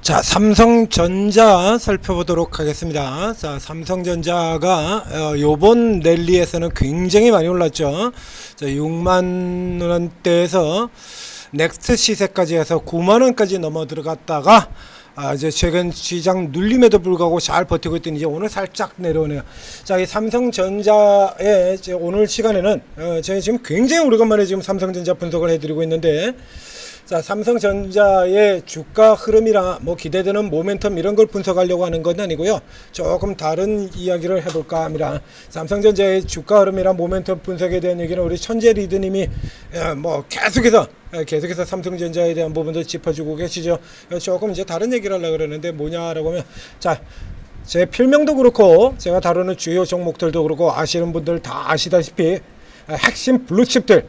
자, 삼성전자 살펴보도록 하겠습니다. 자, 삼성전자가 요번 랠리에서는 굉장히 많이 올랐죠. 자, 6만 원대에서 넥스트 시세까지 해서 9만 원까지 넘어 들어갔다가 이제 최근 시장 눌림에도 불구하고 잘 버티고 있더니 이제 오늘 살짝 내려오네요. 자, 이 삼성전자의 이제 오늘 시간에는 제가 지금 굉장히 오래간만에 지금 삼성전자 분석을 해드리고 있는데, 자, 삼성전자의 주가 흐름이나 뭐 기대되는 모멘텀 이런 걸 분석하려고 하는 건 아니고요. 조금 다른 이야기를 해볼까 합니다. 삼성전자의 주가 흐름이나 모멘텀 분석에 대한 얘기는 우리 천재 리드님이 뭐 계속해서 삼성전자에 대한 부분도 짚어주고 계시죠. 조금 이제 다른 얘기를 하려고 그러는데 뭐냐라고 하면, 자, 제 필명도 그렇고 제가 다루는 주요 종목들도 그렇고 아시는 분들 다 아시다시피 핵심 블루칩들,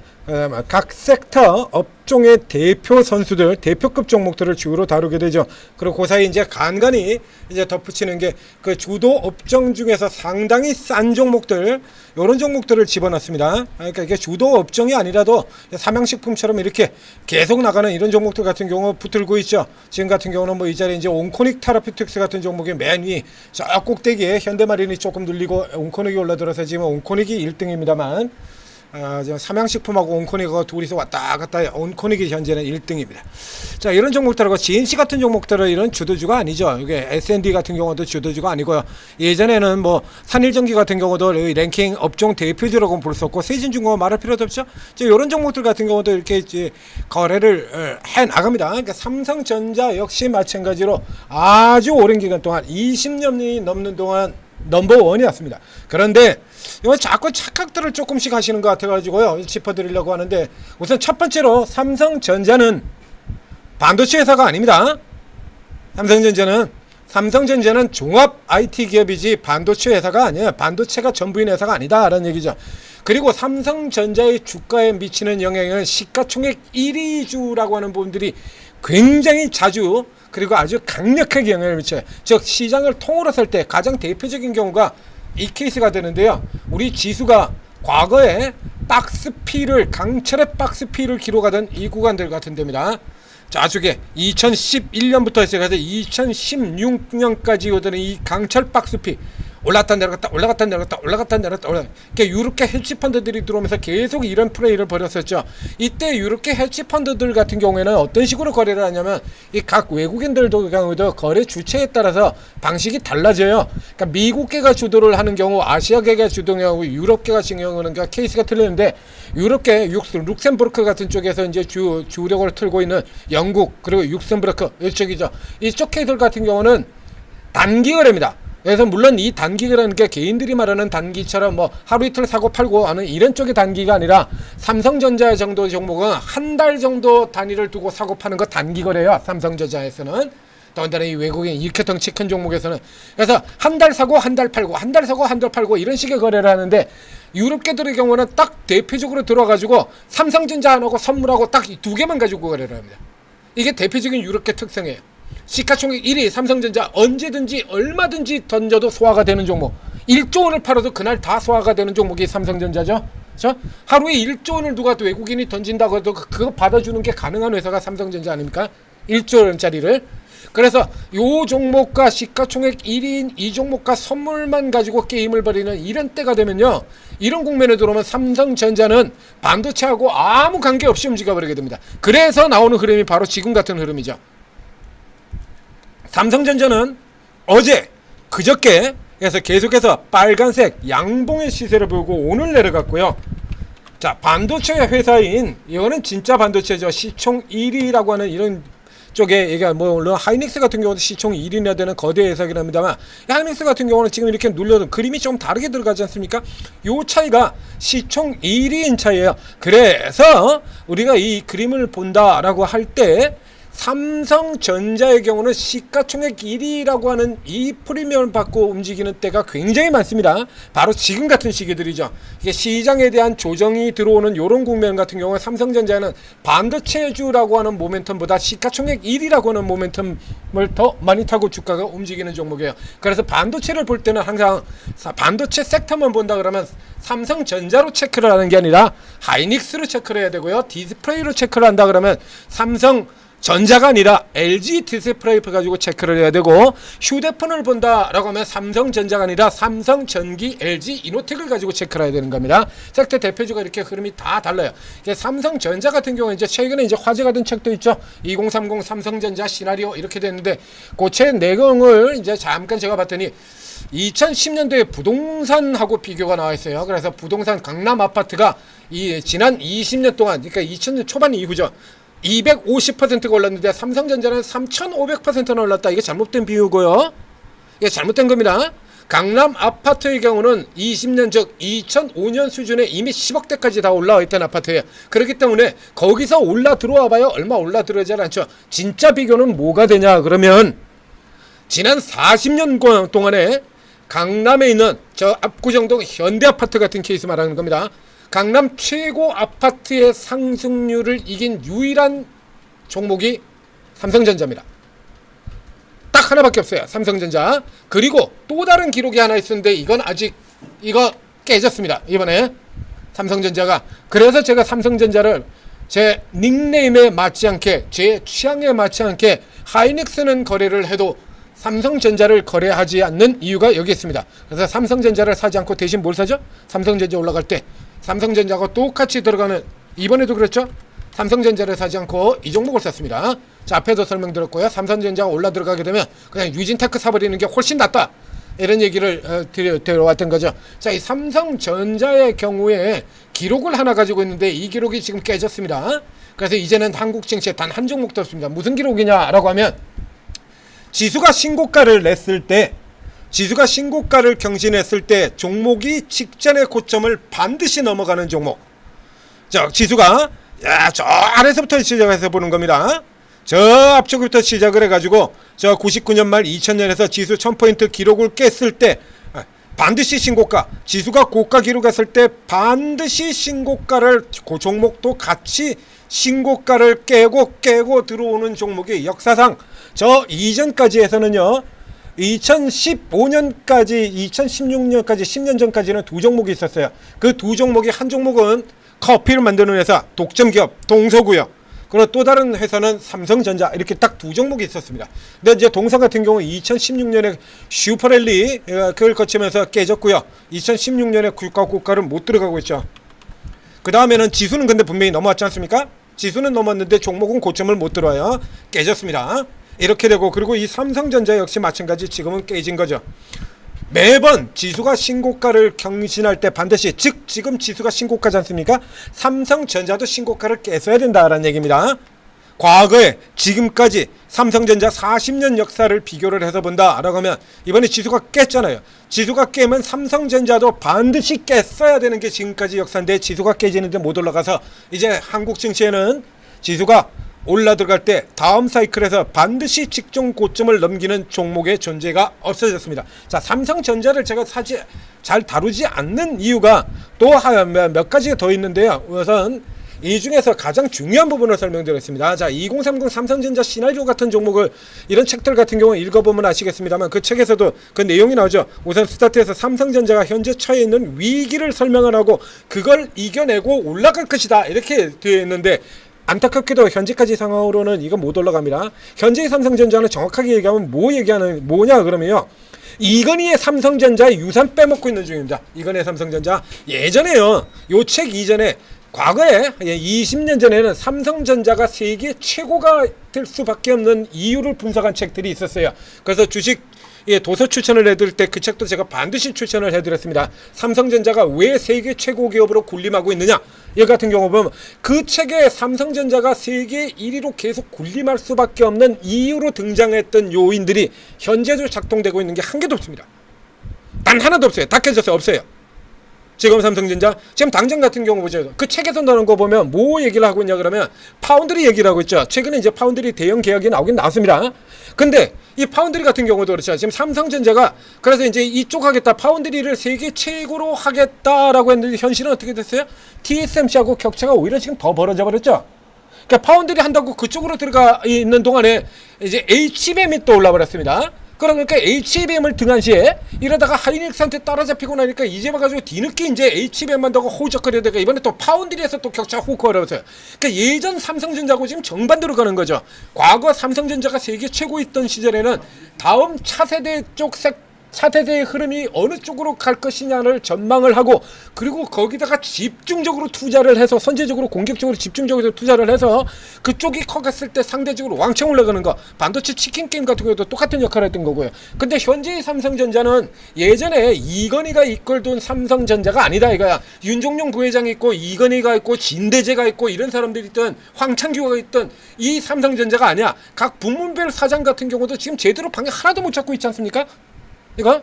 각 섹터 업종의 대표 선수들, 대표급 종목들을 주로 다루게 되죠. 그리고 그 사이 이제 간간히 이제 덧붙이는 게 그 주도 업종 중에서 상당히 싼 종목들, 이런 종목들을 집어넣습니다. 그러니까 이게 주도 업종이 아니라도 삼양식품처럼 이렇게 계속 나가는 이런 종목들 같은 경우 붙들고 있죠. 지금 같은 경우는 뭐 이 자리에 이제 온코닉 테라피틱스 같은 종목이 맨 위, 저 꼭대기에 현대마린이 조금 눌리고 온코닉이 올라들어서 지금 온코닉이 1등입니다만, 삼양식품하고 온코닉가 둘이서 왔다 갔다 온코닉이 현재는 1등입니다. 자, 이런 종목들하고 GNC 같은 종목들은 이런 주도주가 아니죠. 이게 S&D 같은 경우도 주도주가 아니고요. 예전에는 뭐 산일전기 같은 경우도 랭킹 업종 대표주라고 볼 수 없고, 세진중공업 말할 필요도 없죠. 이런 종목들 같은 경우도 이렇게 이제 거래를 해 나갑니다. 그러니까 삼성전자 역시 마찬가지로 아주 오랜 기간 동안 20년이 넘는 동안 넘버원이었습니다. 그런데 이거 자꾸 착각들을 조금씩 하시는 것 같아가지고요, 짚어드리려고 하는데, 우선 첫 번째로 삼성전자는 반도체 회사가 아닙니다. 삼성전자는 종합 IT 기업이지 반도체 회사가 아니에요. 반도체가 전부인 회사가 아니다 라는 얘기죠. 그리고 삼성전자의 주가에 미치는 영향은 시가총액 1위주라고 하는 부분들이 굉장히 자주 그리고 아주 강력하게 영향을 미쳐요. 즉 시장을 통으로 설 때 가장 대표적인 경우가 이 케이스가 되는데요. 우리 지수가 과거에 강철의 박스피를 기록하던 이 구간들 같은 데입니다. 좌측에 2011년부터 시작해서 2016년까지 오던 이 강철 박스피, 올랐다 내려갔다 그러니까 유럽계 헤지펀드들이 들어오면서 계속 이런 플레이를 벌였었죠. 이때 유럽계 헤지펀드들 같은 경우에는 어떤 식으로 거래를 하냐면, 이 각 외국인들도 경우도 거래 주체에 따라서 방식이 달라져요. 그러니까 미국계가 주도를 하는 경우, 아시아계가 주도하고 유럽계가 진행하는 케이스가 틀리는데, 유럽계 룩셈부르크 같은 쪽에서 이제 주력을 틀고 있는 영국, 그리고 룩셈부르크 이쪽이죠. 이쪽 케이스 같은 경우는 단기 거래입니다. 그래서 물론 이 단기라는 게 개인들이 말하는 단기처럼 뭐 하루 이틀 사고 팔고 하는 이런 쪽의 단기가 아니라, 삼성전자 정도 종목은 한 달 정도 단위를 두고 사고 파는 거 단기 거래요. 삼성전자에서는. 더군다나 이 외국인 이렇게 덩치 큰 종목에서는. 그래서 한 달 사고 한 달 팔고, 한 달 사고 한 달 팔고 이런 식의 거래를 하는데, 유럽계들의 경우는 딱 대표적으로 들어가지고 삼성전자 하나고 선물하고 딱 두 개만 가지고 거래를 합니다. 이게 대표적인 유럽계 특성이에요. 시가총액 1위 삼성전자, 언제든지 얼마든지 던져도 소화가 되는 종목, 1조 원을 팔아도 그날 다 소화가 되는 종목이 삼성전자죠. 그렇죠? 하루에 1조 원을 누가 또 외국인이 던진다고 해도 그거 받아주는 게 가능한 회사가 삼성전자 아닙니까? 1조 원짜리를. 그래서 요 종목과 시가총액 1위인 이 종목과 선물만 가지고 게임을 벌이는 이런 때가 되면요, 이런 국면에 들어오면 삼성전자는 반도체하고 아무 관계없이 움직여버리게 됩니다. 그래서 나오는 흐름이 바로 지금 같은 흐름이죠. 삼성전자는 그저께 그래서 계속해서 빨간색 양봉의 시세를 보고 오늘 내려갔고요. 자, 반도체 회사인, 이거는 진짜 반도체죠. 시총 1위라고 하는 이런 쪽에, 얘가 뭐 물론 하이닉스 같은 경우도 시총 1위나 되는 거대 회사긴 합니다만, 하이닉스 같은 경우는 지금 이렇게 눌려도 그림이 좀 다르게 들어가지 않습니까? 요 차이가 시총 1위인 차이예요. 그래서 우리가 이 그림을 본다라고 할 때, 삼성전자의 경우는 시가총액 1위라고 하는 이 프리미엄을 받고 움직이는 때가 굉장히 많습니다. 바로 지금 같은 시기들이죠. 이게 시장에 대한 조정이 들어오는 이런 국면 같은 경우는 삼성전자는 반도체주라고 하는 모멘텀보다 시가총액 1위라고 하는 모멘텀을 더 많이 타고 주가가 움직이는 종목이에요. 그래서 반도체를 볼 때는 항상 반도체 섹터만 본다 그러면 삼성전자로 체크를 하는 게 아니라 하이닉스로 체크를 해야 되고요. 디스플레이로 체크를 한다 그러면 삼성 전자가 아니라 LG 디스플레이 가지고 체크를 해야 되고, 휴대폰을 본다라고 하면 삼성전자가 아니라 삼성전기, LG 이노텍을 가지고 체크를 해야 되는 겁니다. 섹터 대표주가 이렇게 흐름이 다 달라요. 삼성전자 같은 경우는 이제 최근에 이제 화제가 된 책도 있죠. 2030 삼성전자 시나리오 이렇게 됐는데, 그 책 내용을 이제 잠깐 제가 봤더니 2010년도에 부동산하고 비교가 나와 있어요. 그래서 부동산 강남 아파트가 이 지난 20년 동안, 그러니까 2000년 초반 이후죠, 250%가 올랐는데 삼성전자는 3500%나 올랐다. 이게 잘못된 비유고요. 이게 잘못된 겁니다. 강남 아파트의 경우는 20년 즉 2005년 수준에 이미 10억대까지 다 올라와 있던 아파트예요. 그렇기 때문에 거기서 올라 들어와 봐요. 얼마 올라 들어오지 않죠. 진짜 비교는 뭐가 되냐 그러면, 지난 40년 동안에 강남에 있는 저 압구정동 현대아파트 같은 케이스 말하는 겁니다. 강남 최고 아파트의 상승률을 이긴 유일한 종목이 삼성전자입니다. 딱 하나밖에 없어요. 삼성전자. 그리고 또 다른 기록이 하나 있었는데 이건 아직 이거 깨졌습니다. 이번에 삼성전자가. 그래서 제가 삼성전자를 제 닉네임에 맞지 않게, 제 취향에 맞지 않게 하이닉스는 거래를 해도 삼성전자를 거래하지 않는 이유가 여기 있습니다. 그래서 삼성전자를 사지 않고 대신 뭘 사죠? 삼성전자 올라갈 때 삼성전자하고 똑같이 들어가는, 이번에도 그랬죠? 삼성전자를 사지 않고 이 종목을 샀습니다. 자, 앞에도 설명드렸고요. 삼성전자가 올라 들어가게 되면 그냥 유진테크 사버리는 게 훨씬 낫다, 이런 얘기를 드려왔던 거죠. 자, 이 삼성전자의 경우에 기록을 하나 가지고 있는데 이 기록이 지금 깨졌습니다. 그래서 이제는 한국 증시에 단 한 종목도 없습니다. 무슨 기록이냐라고 하면, 지수가 신고가를 냈을 때, 지수가 신고가를 경신했을 때 종목이 직전의 고점을 반드시 넘어가는 종목. 자, 지수가 저 아래서부터 시작해서 보는 겁니다. 저 앞쪽부터 시작을 해가지고 저 99년 말 2000년에서 지수 1000포인트 기록을 깼을 때 반드시 신고가, 지수가 고가 기록했을 때 반드시 신고가를, 그 종목도 같이 신고가를 깨고 들어오는 종목이 역사상 저 이전까지 해서는요, 2015년까지 2016년까지 10년 전까지는 두 종목이 있었어요. 그 두 종목이, 한 종목은 커피를 만드는 회사 독점기업 동서고요. 그리고 또 다른 회사는 삼성전자, 이렇게 딱 두 종목이 있었습니다. 근데 이제 동서 같은 경우 2016년에 슈퍼랠리 그걸 거치면서 깨졌고요. 2016년에 고가를 못 들어가고 있죠. 그 다음에는 지수는 근데 분명히 넘어왔지 않습니까? 지수는 넘었는데 종목은 고점을 못 들어와요. 깨졌습니다. 이렇게 되고, 그리고 이 삼성전자 역시 마찬가지 지금은 깨진 거죠. 매번 지수가 신고가를 경신할 때 반드시, 즉 지금 지수가 신고가지 않습니까? 삼성전자도 신고가를 깼어야 된다라는 얘기입니다. 과거에 지금까지 삼성전자 40년 역사를 비교를 해서 본다라고 하면, 이번에 지수가 깼잖아요. 지수가 깨면 삼성전자도 반드시 깼어야 되는 게 지금까지 역사인데, 지수가 깨지는데 못 올라가서 이제 한국 증시에는 지수가 올라 들어갈 때 다음 사이클에서 반드시 직전 고점을 넘기는 종목의 존재가 없어졌습니다. 자, 삼성전자를 제가 잘 다루지 않는 이유가 또 몇 가지가 더 있는데요. 우선 이 중에서 가장 중요한 부분을 설명드렸습니다. 자, 2030 삼성전자 시나리오 같은 종목을, 이런 책들 같은 경우 읽어보면 아시겠습니다만, 그 책에서도 그 내용이 나오죠. 우선 스타트에서 삼성전자가 현재 처해 있는 위기를 설명을 하고 그걸 이겨내고 올라갈 것이다, 이렇게 되어 있는데, 안타깝게도 현재까지 상황으로는 이거 못 올라갑니다. 현재의 삼성전자는 정확하게 얘기하면 뭐냐 그러면요, 이건희의 삼성전자의 유산 빼먹고 있는 중입니다. 이건희의 삼성전자. 예전에요, 요 책 이전에, 과거에 20년 전에는 삼성전자가 세계 최고가 될 수밖에 없는 이유를 분석한 책들이 있었어요. 그래서 주식 도서 추천을 해드릴 때 그 책도 제가 반드시 추천을 해드렸습니다. 삼성전자가 왜 세계 최고 기업으로 군림하고 있느냐, 이 같은 경우 보면 그 책에 삼성전자가 세계 1위로 계속 군림할 수밖에 없는 이유로 등장했던 요인들이 현재도 작동되고 있는 게 한 개도 없습니다. 단 하나도 없어요. 다 깨졌어요. 없어요. 지금 삼성전자, 지금 당장 같은 경우 보죠. 그 책에서 나오는 거 보면 뭐 얘기를 하고 있냐 그러면, 파운드리 얘기를 하고 있죠. 최근에 이제 파운드리 대형 계약이 나오긴 나왔습니다. 근데 이 파운드리 같은 경우도 그렇죠. 지금 삼성전자가 그래서 이제 이쪽 하겠다, 파운드리를 세계 최고로 하겠다라고 했는데, 현실은 어떻게 됐어요? TSMC하고 격차가 오히려 지금 더 벌어져 버렸죠. 그러니까 파운드리 한다고 그쪽으로 들어가 있는 동안에 이제 HBM이 또 올라버렸습니다. 그러니까 HBM을 등한시에 이러다가 하이닉스한테 따라잡히고 나니까 이제 와가지고 뒤늦게 이제 HBM만 더고 호적거려다가 이번에 또 파운드리에서 또 격차 훅 걸어서요. 그러니까 예전 삼성전자하고 지금 정반대로 가는 거죠. 과거 삼성전자가 세계 최고였던 시절에는 다음 차세대 쪽 차세대의 흐름이 어느 쪽으로 갈 것이냐를 전망을 하고, 그리고 거기다가 집중적으로 투자를 해서 선제적으로 공격적으로 집중적으로 투자를 해서 그쪽이 커갔을 때 상대적으로 왕창 올라가는 거, 반도체 치킨 게임 같은 경우도 똑같은 역할을 했던 거고요. 근데 현재의 삼성전자는 예전에 이건희가 이끌던 삼성전자가 아니다 이거야. 윤종룡 부회장이 있고 이건희가 있고 진대재가 있고 이런 사람들이 있던 황창규가 있던 이 삼성전자가 아니야. 각 부문별 사장 같은 경우도 지금 제대로 방향 하나도 못 잡고 있지 않습니까? 이거?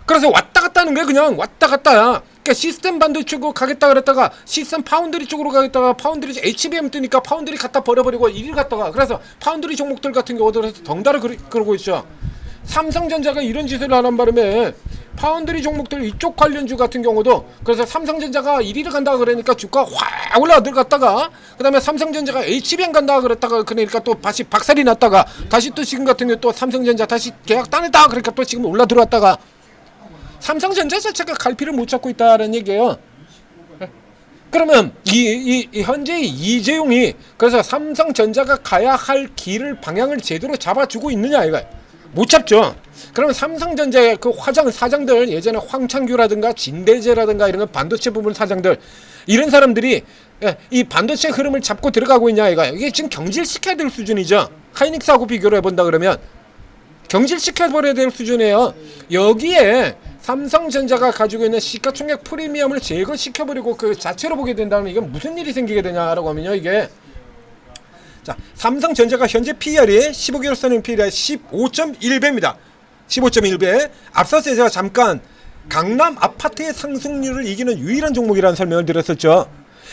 그래서 왔다 갔다 하는 거야. 그냥 왔다 갔다야. 그러니까 시스템 반도체 쪽으로 가겠다 그랬다가 시스템 파운드리 쪽으로 가겠다가 파운드리 HBM 뜨니까 파운드리 갖다 버려버리고 이리 갔다가, 그래서 파운드리 종목들 같은 경우도 해서 덩달아 그러고 있죠. 삼성전자가 이런 짓을 하는 바람에 파운드리 종목들 이쪽 관련주 같은 경우도, 그래서 삼성전자가 1위를 간다 그러니까 주가 확 올라 들어갔다가, 그 다음에 삼성전자가 HBM 간다 그랬다가 그러니까 또 다시 박살이 났다가 다시 또 지금 같은 경우 또 삼성전자 다시 계약 따냈다 그러니까 또 지금 올라 들어왔다가, 삼성전자 자체가 갈피를 못 잡고 있다는 얘기예요. 그러면 이 현재 이재용이 그래서 삼성전자가 가야 할 길을 방향을 제대로 잡아주고 있느냐 이거 못 잡죠. 그러면 삼성전자의 그 사장들, 예전에 황창규라든가 진대재라든가 이런 반도체 부분 사장들, 이런 사람들이 이 반도체 흐름을 잡고 들어가고 있냐 이거. 이게 지금 경질시켜야 될 수준이죠. 하이닉스하고 비교를 해본다 그러면 경질시켜버려야 될 수준이에요. 여기에 삼성전자가 가지고 있는 시가총액 프리미엄을 제거시켜버리고 그 자체로 보게 된다면 이게 무슨 일이 생기게 되냐라고 하면요, 이게 자, 삼성전자가 현재 PER이 15개월 선행 PER이 15.1배입니다. 15.1배. 앞서서 제가 잠깐 강남 아파트의 상승률을 이기는 유일한 종목이라는 설명을 드렸었죠.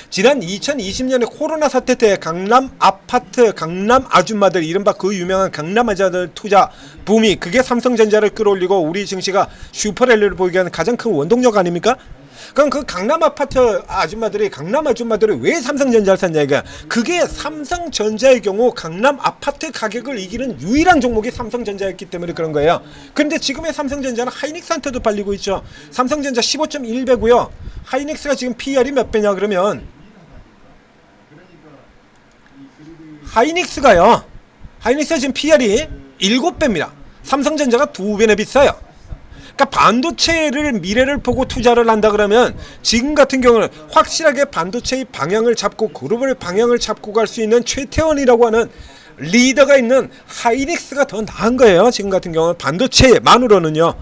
지난 2020년에 코로나 사태 때 강남 아파트, 강남 아줌마들, 이른바 그 유명한 강남 아줌마들 투자 붐이, 그게 삼성전자를 끌어올리고 우리 증시가 슈퍼랠리를 보이게 하는 가장 큰 원동력 아닙니까? 그럼 그 강남 아파트 아줌마들이, 강남 아줌마들이 왜 삼성전자를 샀냐 이거야. 그게 삼성전자의 경우 강남 아파트 가격을 이기는 유일한 종목이 삼성전자였기 때문에 그런 거예요. 근데 지금의 삼성전자는 하이닉스한테도 팔리고 있죠. 삼성전자 15.1배고요. 하이닉스가 지금 PER이 몇 배냐 그러면, 하이닉스가 지금 PER이 7배입니다. 삼성전자가 2배나 비싸요. 그러니까 반도체를 미래를 보고 투자를 한다 그러면 지금 같은 경우는 확실하게 반도체의 방향을 잡고 그룹을 방향을 잡고 갈 수 있는 최태원이라고 하는 리더가 있는 하이닉스가 더 나은 거예요. 지금 같은 경우는 반도체만으로는요.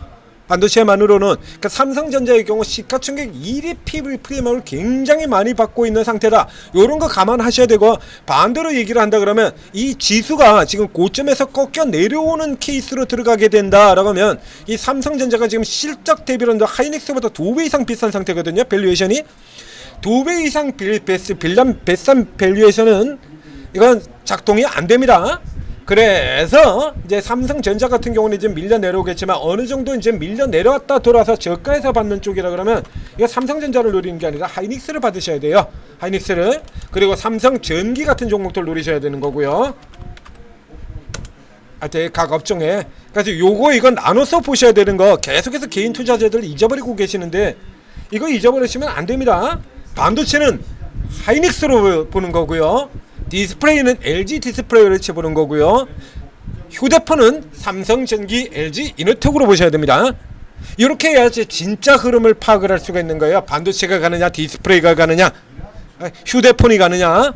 그러니까 삼성전자의 경우 시가총액 1위 프리미엄을 굉장히 많이 받고 있는 상태다. 요런 거 감안하셔야 되고, 반대로 얘기를 한다 그러면 이 지수가 지금 고점에서 꺾여 내려오는 케이스로 들어가게 된다라고 하면 이 삼성전자가 지금 실적 대비로는 하이닉스보다 2배 이상 비싼 상태거든요. 밸류에이션이 2배 이상 비싼 밸류에이션은 이건 작동이 안 됩니다. 그래서 이제 삼성전자 같은 경우는 이제 밀려 내려오겠지만 어느 정도 이제 밀려 내려왔다 돌아서 저가에서 받는 쪽이라 그러면 이거 삼성전자를 노리는 게 아니라 하이닉스를 받으셔야 돼요. 하이닉스를. 그리고 삼성전기 같은 종목들 노리셔야 되는 거고요. 하여튼 각 업종에. 그래서 이건 나눠서 보셔야 되는 거, 계속해서 개인 투자자들 잊어버리고 계시는데 이거 잊어버리시면 안 됩니다. 반도체는 하이닉스로 보는 거고요. 디스플레이는 LG 디스플레이를 쳐보는 거고요. 휴대폰은 삼성전기, LG 이노텍으로 보셔야 됩니다. 이렇게 해야지 진짜 흐름을 파악을 할 수가 있는 거예요. 반도체가 가느냐, 디스플레이가 가느냐, 휴대폰이 가느냐.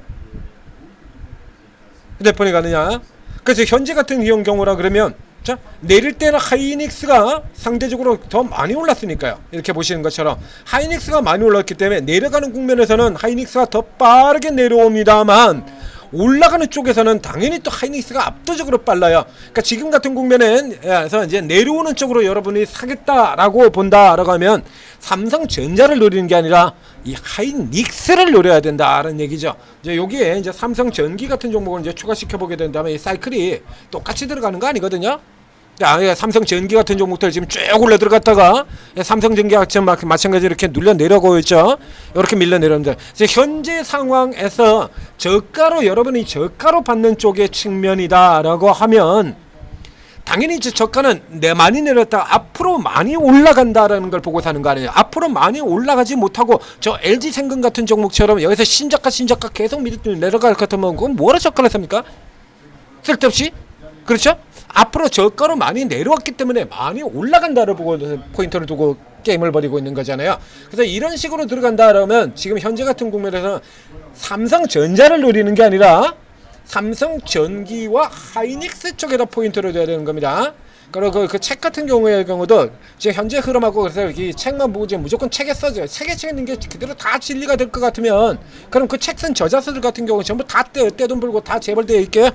그래서 현재 같은 경우라 그러면 자, 내릴 때는 하이닉스가 상대적으로 더 많이 올랐으니까요. 이렇게 보시는 것처럼 하이닉스가 많이 올랐기 때문에 내려가는 국면에서는 하이닉스가 더 빠르게 내려옵니다만 올라가는 쪽에서는 당연히 또 하이닉스가 압도적으로 빨라요. 그러니까 지금 같은 국면에서 이제 내려오는 쪽으로 여러분이 사겠다라고 본다라고 하면 삼성전자를 노리는 게 아니라 이 하이닉스를 노려야 된다라는 얘기죠. 이제 여기에 이제 삼성전기 같은 종목을 이제 추가시켜 보게 된다면 이 사이클이 똑같이 들어가는 거 아니거든요. 삼성전기 같은 종목들 지금 쭉 올라 들어갔다가 삼성전기 같은 마찬가지로 이렇게 눌려 내려가고 있죠. 이렇게 밀려 내려옵니다. 현재 상황에서 저가로, 여러분이 저가로 받는 쪽의 측면이다라고 하면 당연히 이제 저가는 많이 내렸다 앞으로 많이 올라간다라는 걸 보고 사는 거 아니에요. 앞으로 많이 올라가지 못하고 저 LG생금 같은 종목처럼 여기서 신저가 계속 밑으로 내려갈 것 같으면 그건 뭐라 저가를 삽니까? 쓸데없이. 그렇죠? 앞으로 저가로 많이 내려왔기 때문에 많이 올라간다를 보고 포인트를 두고 게임을 벌이고 있는 거잖아요. 그래서 이런 식으로 들어간다 그러면 지금 현재 같은 국면에서는 삼성전자를 노리는 게 아니라 삼성전기와 하이닉스 쪽에다 포인트를 둬야 되는 겁니다. 그리고 그 책 같은 경우도 지금 현재 흐름하고 그래서 이 책만 보고 지금 무조건 책에 써져요. 책에 있는 게 그대로 다 진리가 될 것 같으면 그럼 그 책 쓴 저자들 같은 경우 전부 다 떼돈 벌고 다 재벌되어 있게요.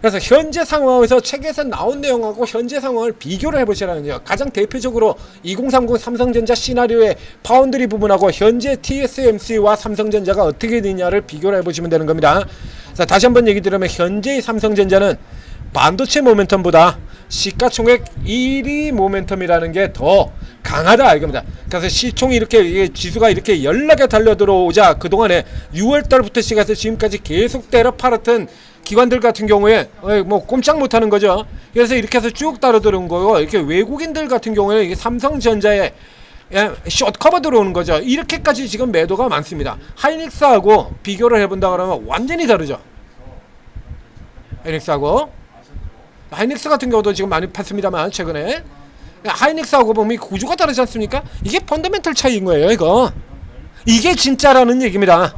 그래서 현재 상황에서 책에서 나온 내용하고 현재 상황을 비교를 해보시라는 거예요. 가장 대표적으로 2030 삼성전자 시나리오의 파운드리 부분하고 현재 TSMC와 삼성전자가 어떻게 되냐를 비교를 해보시면 되는 겁니다. 자, 다시 한번 얘기 드리면 현재의 삼성전자는 반도체 모멘텀보다 시가총액 1위 모멘텀이라는 게 더 강하다 이겁니다. 그래서 시총이 이렇게 지수가 이렇게 연락에 달려 들어오자 그동안에 6월달부터 시작해서 지금까지 계속 때려 팔았던 기관들 같은 경우에 뭐 꼼짝 못하는 거죠. 그래서 이렇게 해서 쭉 따라 들어온 거고 이렇게 외국인들 같은 경우에는 이게 삼성전자에 숏커버 들어오는 거죠. 이렇게까지 지금 매도가 많습니다. 하이닉스하고 비교를 해본다 그러면 완전히 다르죠. 하이닉스 같은 경우도 지금 많이 팠습니다만 최근에 하이닉스하고 보면 구조가 다르지 않습니까? 이게 펀더멘털 차이인 거예요. 이게 진짜라는 얘기입니다.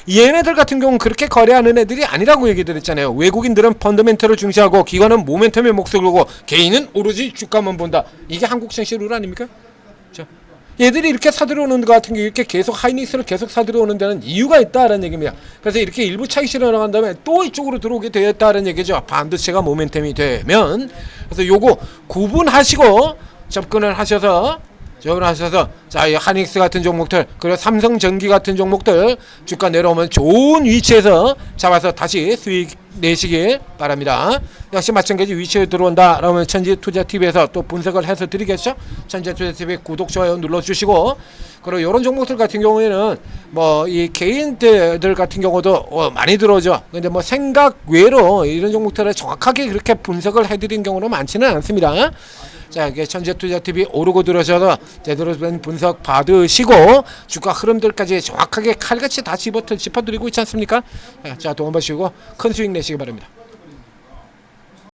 얘네들 같은 경우는 그렇게 거래하는 애들이 아니라고 얘기 드렸잖아요. 외국인들은 펀더멘털을 중시하고 기관은 모멘텀에 목숨을 걸고 개인은 오로지 주가만 본다. 이게 한국 증시 룰 아닙니까? 자, 얘들이 이렇게 사들어오는 것 같은 게 이렇게 계속 하이닉스를 계속 사들어오는 데는 이유가 있다라는 얘기입니다. 그래서 이렇게 일부 차익 실현을 한 다음에 또 이쪽으로 들어오게 되었다는 얘기죠. 반도체가 모멘텀이 되면. 그래서 요거 구분하시고 접근을 하셔서 자, 이 하이닉스 같은 종목들 그리고 삼성전기 같은 종목들 주가 내려오면 좋은 위치에서 잡아서 다시 수익 내시길 바랍니다. 역시 마찬가지 위치에 들어온다 그러면 천지투자TV에서 또 분석을 해서 드리겠죠. 천지투자TV 구독 좋아요 눌러주시고 그리고 이런 종목들 같은 경우에는 뭐 이 개인들 같은 경우도 많이 들어오죠. 근데 뭐 생각 외로 이런 종목들을 정확하게 그렇게 분석을 해드린 경우는 많지는 않습니다. 자, 이게 천재투자TV 오르고 들어셔서 제대로 된 분석 받으시고 주가 흐름들까지 정확하게 칼같이 다 짚어드리고 있지 않습니까? 자, 돈 버시고 큰 수익 내시기 바랍니다.